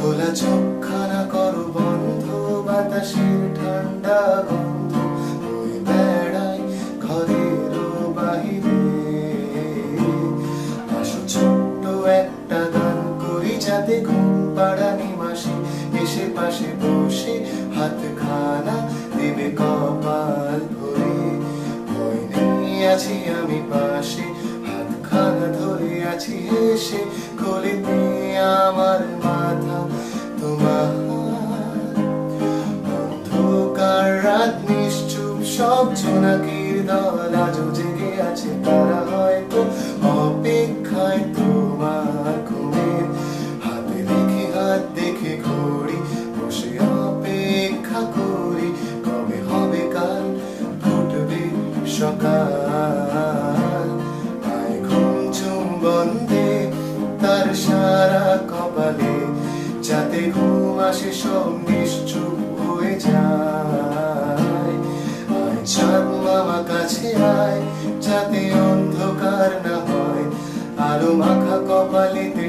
খোলা চোখখানা করো বন্ধ, বাতাসের ঠান্ডা গন্ধ বয়ে বেড়ায় ঘরের বাহিরে। আসো ছোট্ট একটা গান করি, যাতে ঘুম পাড়ানি মাসে এসে পাশে বসে হাত খানা দেবে কপাল ভরে। ভয় নেই, আছি আমি পাশে, হাত খানা ধরে আছি হেসে। কোলে নিয়ে আমার মাথা তোমার, অন্ধকার রাত নিশ্চুপ, সব জোনাকির দল আজও জেগে আছে। তারা হয়তো অপেক্ষায় তোমার ঘুমের। হাতে রেখে হাত দেখে ঘড়ি, বসে অপেক্ষা করি কবে হবে কাল, ফুটবে সকাল। আয় ঘুম চুম্বন দে তার সারা কপালে, যাতে ঘুম আসে সব নিশ্চুপ হয়ে যায়। আয় চাঁদ মামা কাছে আয়, যাতে অন্ধকার না হয়, আলো মাখা কপালেতে